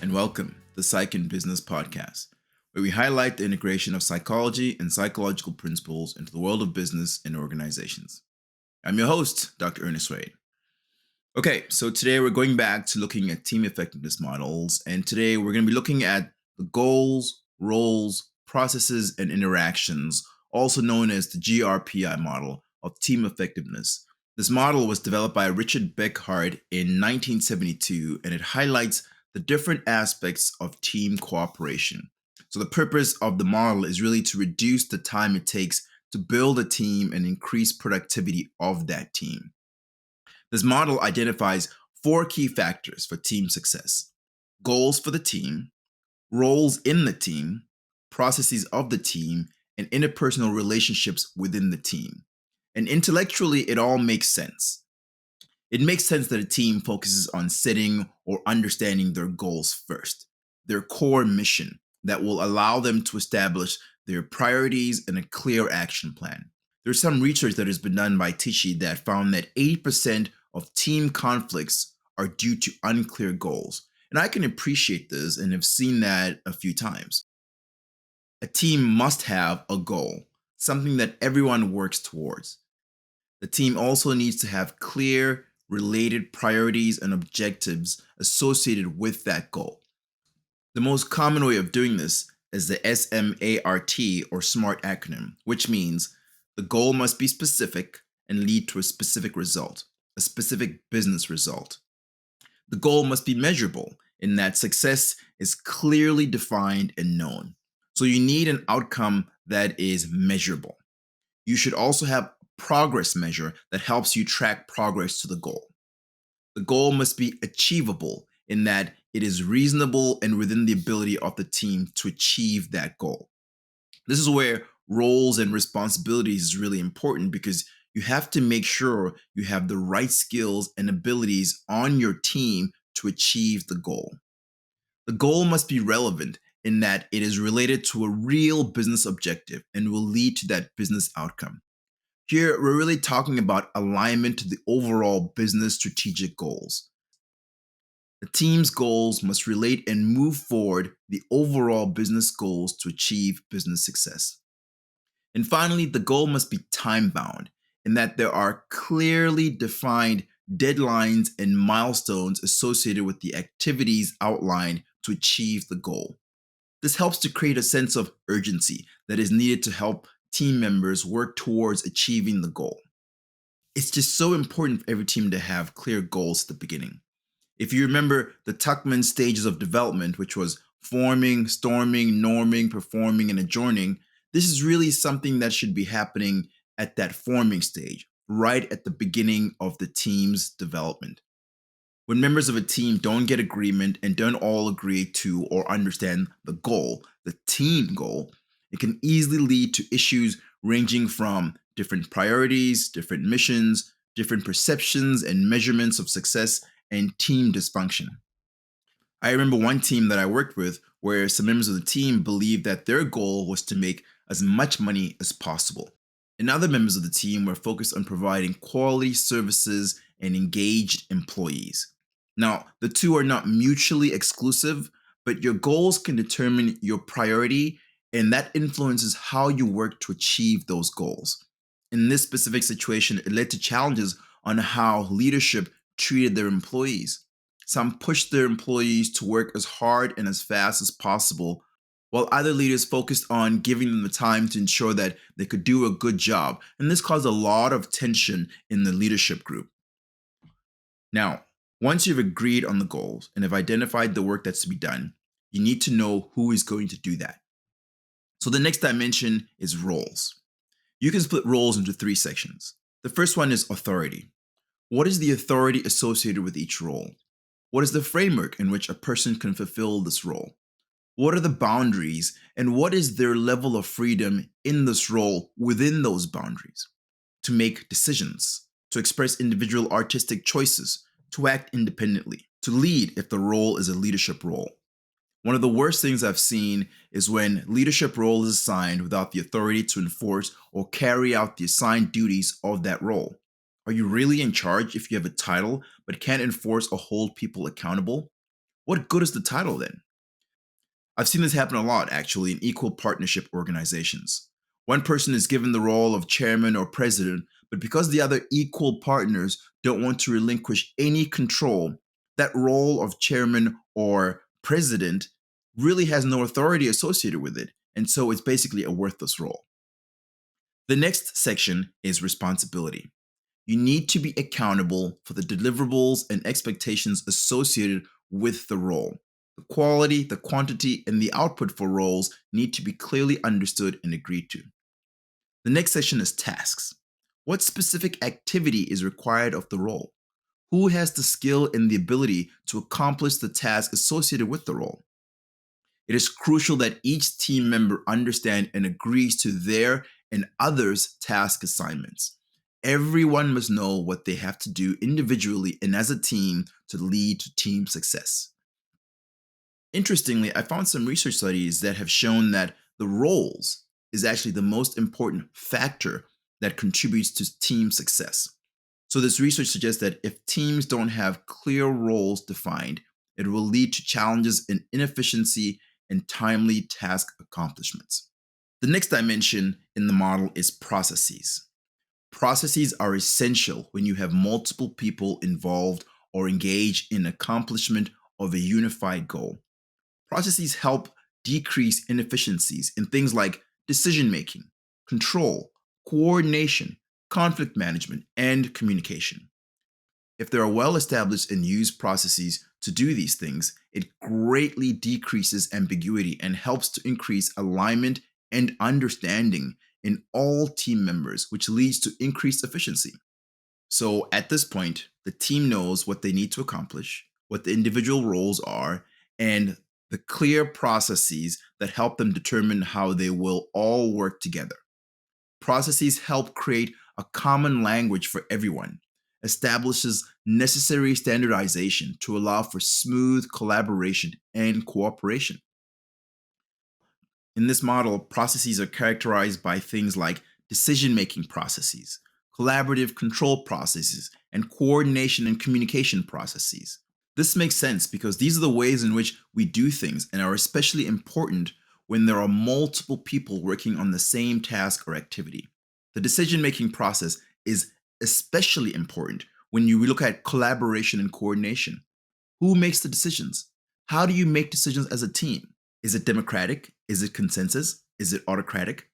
and welcome to the Psych and Business Podcast, where we highlight the integration of psychology and psychological principles into the world of business and organizations. I'm your host, Dr. Ernest Wayde. Okay, so today we're going back to looking at team effectiveness models, and today we're going to be looking at the goals, roles, processes, and interactions, also known as the GRPI model of team effectiveness. This model was developed by Richard Beckhard in 1972, and it highlights the different aspects of team cooperation. So the purpose of the model is really to reduce the time it takes to build a team and increase productivity of that team. This model identifies 4 key factors for team success: goals for the team, roles in the team, processes of the team, and interpersonal relationships within the team. And intellectually, it all makes sense. It makes sense that a team focuses on setting or understanding their goals first, their core mission that will allow them to establish their priorities and a clear action plan. There's some research that has been done by Tichy that found that 80% of team conflicts are due to unclear goals. And I can appreciate this and have seen that a few times. A team must have a goal, something that everyone works towards. The team also needs to have clear, related priorities and objectives associated with that goal. The most common way of doing this is the SMART or SMART acronym, which means the goal must be specific and lead to a specific result, a specific business result. The goal must be measurable in that success is clearly defined and known. So you need an outcome that is measurable. You should also have a progress measure that helps you track progress to the goal. The goal must be achievable in that it is reasonable and within the ability of the team to achieve that goal. This is where roles and responsibilities is really important, because you have to make sure you have the right skills and abilities on your team to achieve the goal. The goal must be relevant in that it is related to a real business objective and will lead to that business outcome. Here, we're really talking about alignment to the overall business strategic goals. The team's goals must relate and move forward the overall business goals to achieve business success. And finally, the goal must be time-bound in that there are clearly defined deadlines and milestones associated with the activities outlined to achieve the goal. This helps to create a sense of urgency that is needed to help team members work towards achieving the goal. It's just so important for every team to have clear goals at the beginning. If you remember the Tuckman stages of development, which was forming, storming, norming, performing, and adjourning, this is really something that should be happening at that forming stage, right at the beginning of the team's development. When members of a team don't get agreement and don't all agree to or understand the goal, the team goal, it can easily lead to issues ranging from different priorities, different missions, different perceptions and measurements of success, and team dysfunction. I remember one team that I worked with where some members of the team believed that their goal was to make as much money as possible. And other members of the team were focused on providing quality services and engaged employees. Now, the two are not mutually exclusive, but your goals can determine your priority, and that influences how you work to achieve those goals. In this specific situation, it led to challenges on how leadership treated their employees. Some pushed their employees to work as hard and as fast as possible, while other leaders focused on giving them the time to ensure that they could do a good job. And this caused a lot of tension in the leadership group. Now, once you've agreed on the goals and have identified the work that's to be done, you need to know who is going to do that. So the next dimension is roles. You can split roles into 3 sections. The first one is authority. What is the authority associated with each role? What is the framework in which a person can fulfill this role? What are the boundaries, and what is their level of freedom in this role within those boundaries? To make decisions, to express individual artistic choices, to act independently, to lead if the role is a leadership role. One of the worst things I've seen is when leadership role is assigned without the authority to enforce or carry out the assigned duties of that role. Are you really in charge if you have a title but can't enforce or hold people accountable? What good is the title then? I've seen this happen a lot, actually, in equal partnership organizations. One person is given the role of chairman or president, but because the other equal partners don't want to relinquish any control, that role of chairman or president really has no authority associated with it. And so it's basically a worthless role. The next section is responsibility. You need to be accountable for the deliverables and expectations associated with the role. The quality, the quantity, and the output for roles need to be clearly understood and agreed to. The next section is tasks. What specific activity is required of the role? Who has the skill and the ability to accomplish the task associated with the role? It is crucial that each team member understand and agrees to their and others' task assignments. Everyone must know what they have to do individually and as a team to lead to team success. Interestingly, I found some research studies that have shown that the roles is actually the most important factor that contributes to team success. So, this research suggests that if teams don't have clear roles defined, it will lead to challenges in inefficiency and timely task accomplishments. The next dimension in the model is processes. Processes are essential when you have multiple people involved or engage in accomplishment of a unified goal. Processes help decrease inefficiencies in things like decision making, control, coordination, conflict management, and communication. If there are well established and used processes to do these things, it greatly decreases ambiguity and helps to increase alignment and understanding in all team members, which leads to increased efficiency. So at this point, the team knows what they need to accomplish, what the individual roles are, and the clear processes that help them determine how they will all work together. Processes help create a common language for everyone, establishes necessary standardization to allow for smooth collaboration and cooperation. In this model, processes are characterized by things like decision making processes, collaborative control processes, and coordination and communication processes. This makes sense because these are the ways in which we do things and are especially important when there are multiple people working on the same task or activity. The decision making process is especially important when you look at collaboration and coordination. Who makes the decisions? How do you make decisions as a team? Is it democratic? Is it consensus? Is it autocratic?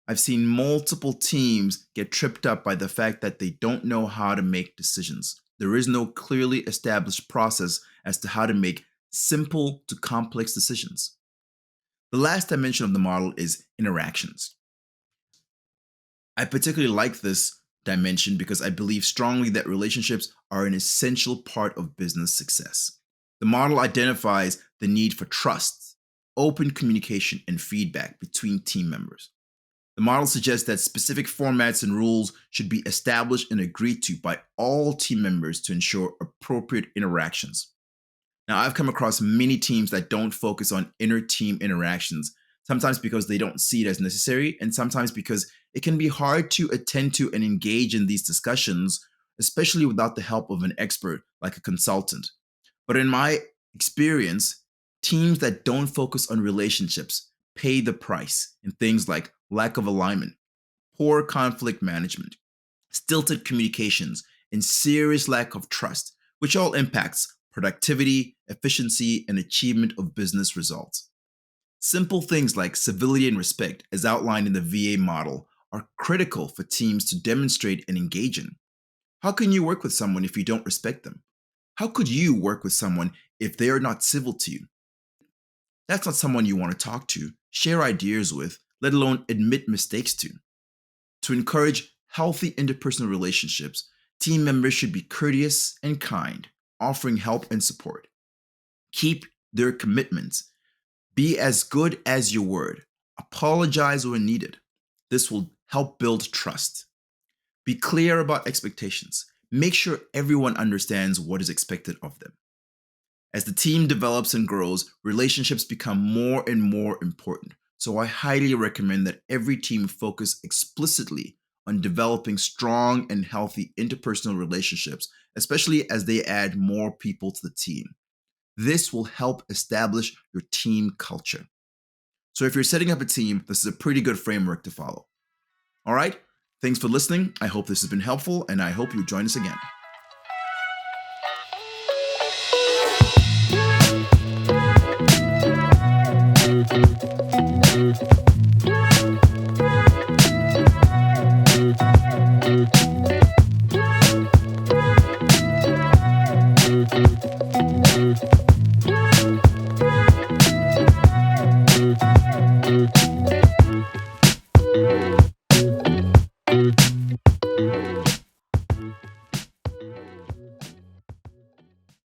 I've seen multiple teams get tripped up by the fact that they don't know how to make decisions. There is no clearly established process as to how to make simple to complex decisions. The last dimension of the model is interactions. I particularly like this dimension because I believe strongly that relationships are an essential part of business success. The model identifies the need for trust, open communication, and feedback between team members. The model suggests that specific formats and rules should be established and agreed to by all team members to ensure appropriate interactions. Now, I've come across many teams that don't focus on inner team interactions, sometimes because they don't see it as necessary, and sometimes because it can be hard to attend to and engage in these discussions, especially without the help of an expert like a consultant. But in my experience, teams that don't focus on relationships pay the price in things like lack of alignment, poor conflict management, stilted communications, and serious lack of trust, which all impacts productivity, efficiency, and achievement of business results. Simple things like civility and respect, as outlined in the VA model, are critical for teams to demonstrate and engage in. How can you work with someone if you don't respect them? How could you work with someone if they are not civil to you? That's not someone you want to talk to, share ideas with, let alone admit mistakes to. To encourage healthy interpersonal relationships, team members should be courteous and kind, offering help and support. Keep their commitments. Be as good as your word. Apologize when needed. This will help build trust. Be clear about expectations. Make sure everyone understands what is expected of them. As the team develops and grows, relationships become more and more important. So I highly recommend that every team focus explicitly on developing strong and healthy interpersonal relationships, especially as they add more people to the team. This will help establish your team culture. So if you're setting up a team, this is a pretty good framework to follow. All right, thanks for listening. I hope this has been helpful, and I hope you join us again.